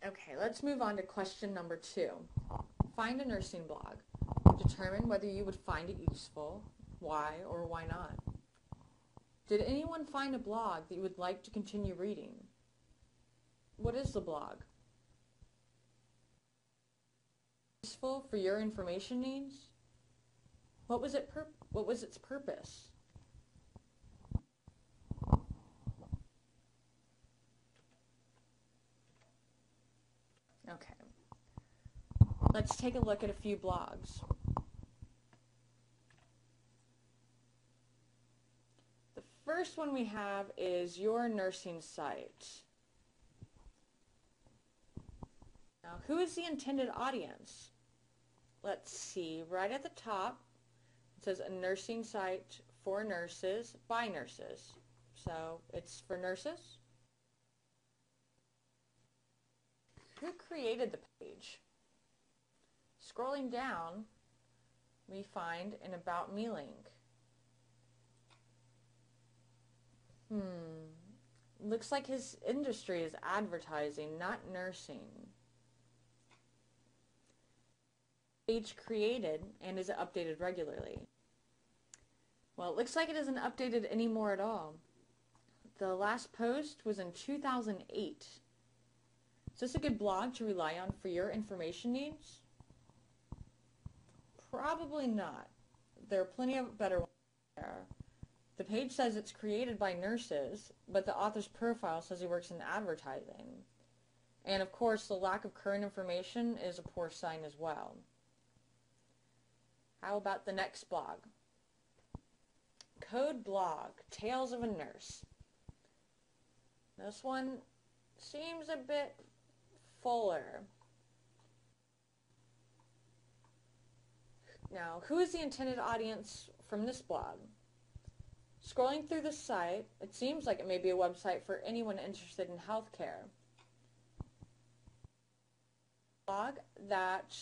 Okay, let's move on to question number 2. Find a nursing blog. Determine whether you would find it useful, why or why not. Did anyone find a blog that you would like to continue reading? What is the blog? Useful for your information needs? What was its purpose? Okay. Let's take a look at a few blogs. The first one we have is Your Nursing Site. Now, who is the intended audience? Let's see, right at the top, it says a nursing site for nurses by nurses. So it's for nurses. Who created the page? Scrolling down, we find an About Me link. Looks like his industry is advertising, not nursing. Page created, and is it updated regularly? Well, it looks like it isn't updated anymore at all. The last post was in 2008. Is this a good blog to rely on for your information needs? Probably not. There are plenty of better ones there. The page says it's created by nurses, but the author's profile says he works in advertising. And of course, the lack of current information is a poor sign as well. How about the next blog? Code Blog, Tales of a Nurse. This one seems a bit fuller. Now, who is the intended audience from this blog? Scrolling through the site, it seems like it may be a website for anyone interested in healthcare. A blog that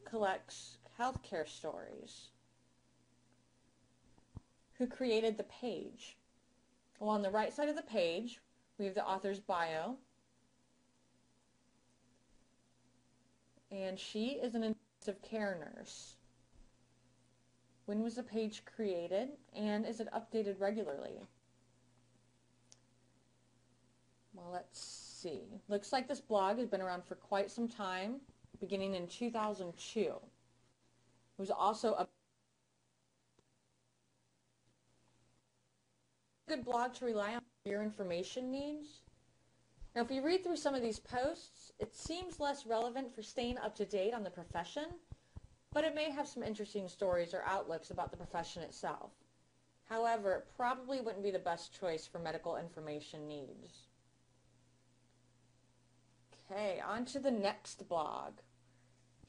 collects healthcare stories. Who created the page? Well, on the right side of the page, we have the author's bio. And she is an intensive care nurse. When was the page created, and is it updated regularly? Well, let's see. Looks like this blog has been around for quite some time, beginning in 2002. It was also a good blog to rely on for your information needs. Now, if you read through some of these posts, it seems less relevant for staying up to date on the profession, but it may have some interesting stories or outlooks about the profession itself. However, it probably wouldn't be the best choice for medical information needs. Okay, on to the next blog.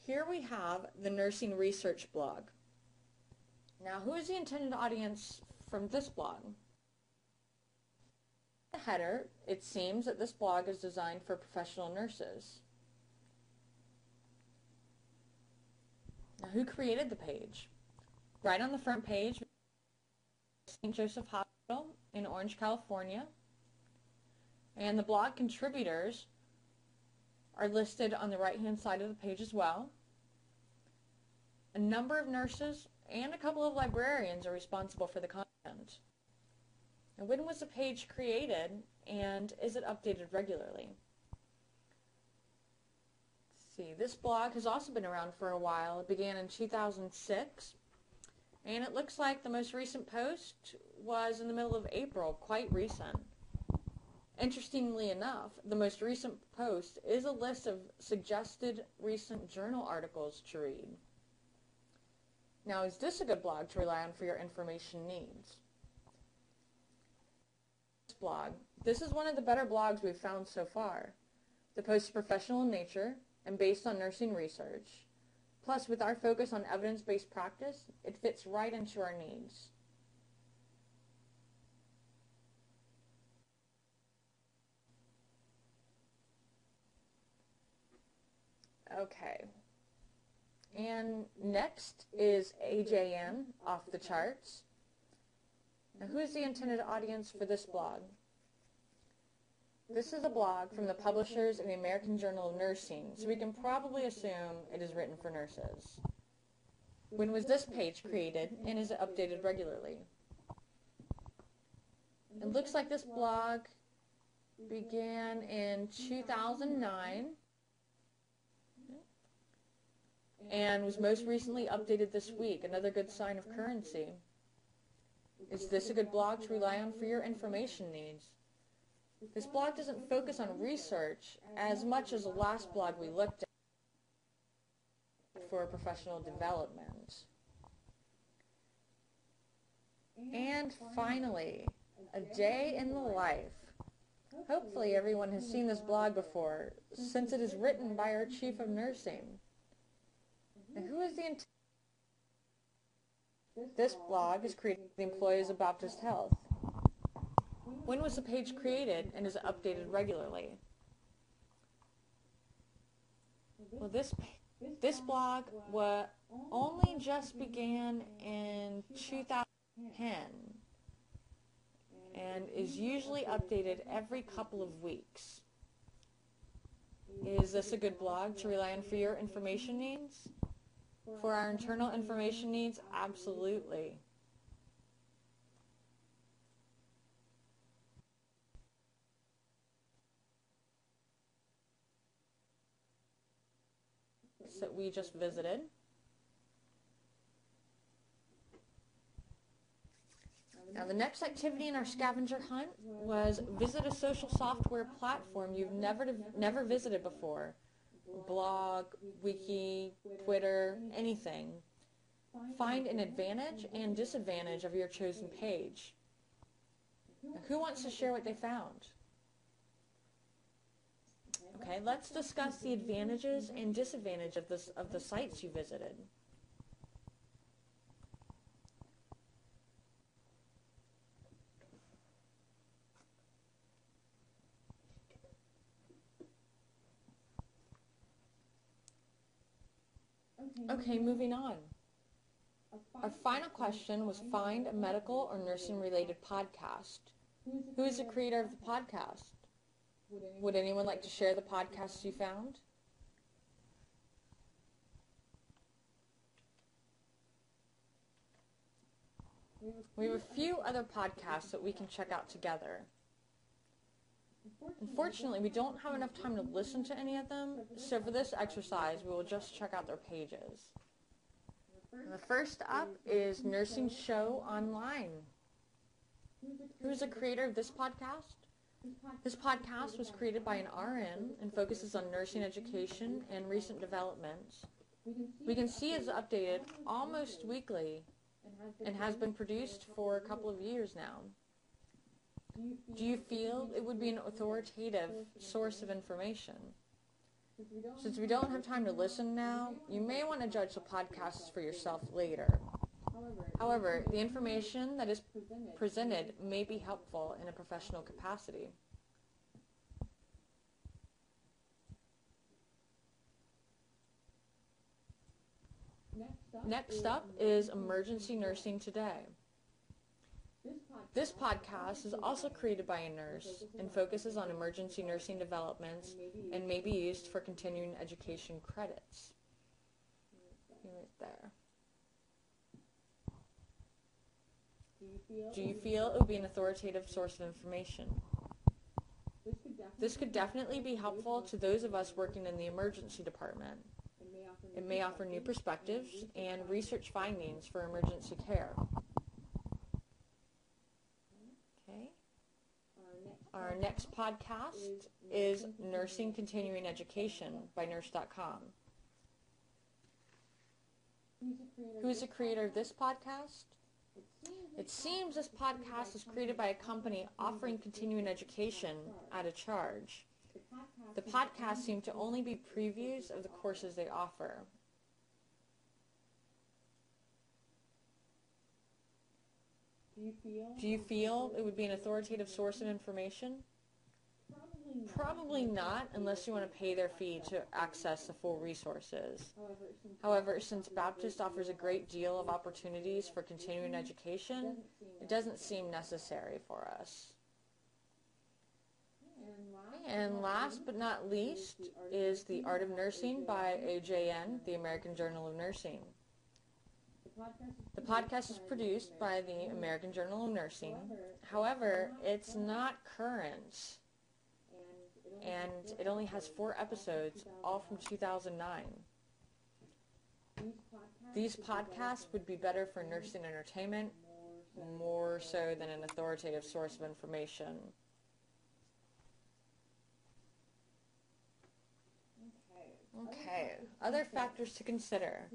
Here we have the Nursing Research blog. Now, who is the intended audience from this blog? The header, it seems that this blog is designed for professional nurses. Now, who created the page? Right on the front page, St. Joseph Hospital in Orange, California. And the blog contributors are listed on the right-hand side of the page as well. A number of nurses and a couple of librarians are responsible for the content. And when was the page created, and is it updated regularly? Let's see, this blog has also been around for a while. It began in 2006, and it looks like the most recent post was in the middle of April, quite recent. Interestingly enough, the most recent post is a list of suggested recent journal articles to read. Now, is this a good blog to rely on for your information needs? Blog. This is one of the better blogs we've found so far. The post is professional in nature and based on nursing research. Plus, with our focus on evidence-based practice, it fits right into our needs. Okay. And next is AJN, Off the Charts. Now, who is the intended audience for this blog? This is a blog from the publishers of the American Journal of Nursing, so we can probably assume it is written for nurses. When was this page created, and is it updated regularly? It looks like this blog began in 2009 and was most recently updated this week, another good sign of currency. Is this a good blog to rely on for your information needs? This blog doesn't focus on research as much as the last blog we looked at for professional development. And finally, a day in the life. Hopefully everyone has seen this blog before, since it is written by our Chief of Nursing. And who is the This blog is created by the employees of Baptist Health. When was the page created, and is it updated regularly? Well, this blog only just began in 2010 and is usually updated every couple of weeks. Is this a good blog to rely on for your information needs? For our internal information needs, absolutely. That we just visited. Now the next activity in our scavenger hunt was visit a social software platform you've never visited before. Blog, wiki, Twitter, anything. Find an advantage and disadvantage of your chosen page. Now, who wants to share what they found? Okay, let's discuss the advantages and disadvantages of the sites you visited. Okay, moving on. Our final question was find a medical or nursing related podcast. Who is the creator of the podcast? Would anyone like to share the podcasts you found? We have a few other podcasts that we can check out together. Unfortunately, we don't have enough time to listen to any of them, so for this exercise, we will just check out their pages. And the first up is Nursing Show Online. Who is the creator of this podcast? This podcast was created by an RN and focuses on nursing education and recent developments. We can see it's updated almost weekly and has been produced for a couple of years now. Do you feel it would be an authoritative source of information? Since we don't have time to listen now, you may want to judge the podcasts for yourself later. However, the information that is presented may be helpful in a professional capacity. Next up is Emergency Nursing Today. This podcast is also created by a nurse and focuses on emergency nursing developments and may be used for continuing education credits. Right there. Do you feel it would be an authoritative source of information? This could definitely be helpful to those of us working in the emergency department. It may offer new perspectives and research findings for emergency care. Okay. Our next podcast is Nursing Continuing Education by Nurse.com. Who is the creator of this podcast? It seems this podcast is created by a company offering continuing education at a charge. The podcasts seem to only be previews of the courses they offer. Do you feel it would be an authoritative source of information? Probably not, unless you want to pay their fee to access the full resources. However, since Baptist offers a great deal of opportunities for continuing education, it doesn't seem necessary for us. And last but not least is The Art of Nursing by AJN, the American Journal of Nursing. The podcast is produced by the American Journal of Nursing. However, it's not current, and it only has 4 episodes, all from 2009. These podcasts would be better for nursing entertainment, more so than an authoritative source of information. Okay, other factors to consider.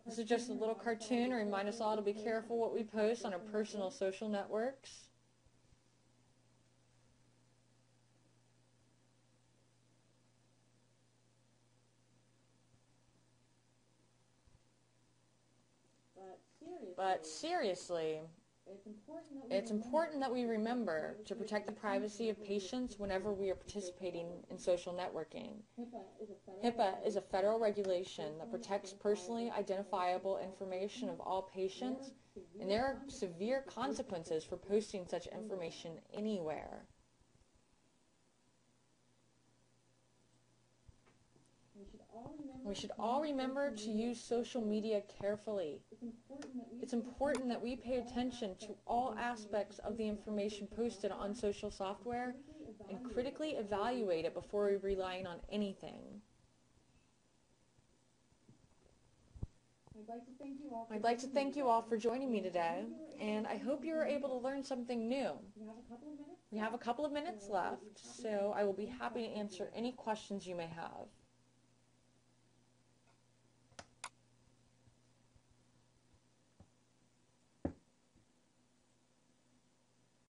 This is just a little cartoon to remind us all to be careful what we post on our personal social networks. But seriously, it's important that we remember to protect the privacy of patients whenever we are participating in social networking. HIPAA is a federal regulation that protects personally identifiable information of all patients, and there are severe consequences for posting such information anywhere. We should all remember to use social media carefully. It's important that we pay attention to all aspects of the information posted on social software and critically evaluate it before we rely on anything. I'd like to thank you all for joining me today, and I hope you were able to learn something new. We have a couple of minutes left, so I will be happy to answer any questions you may have.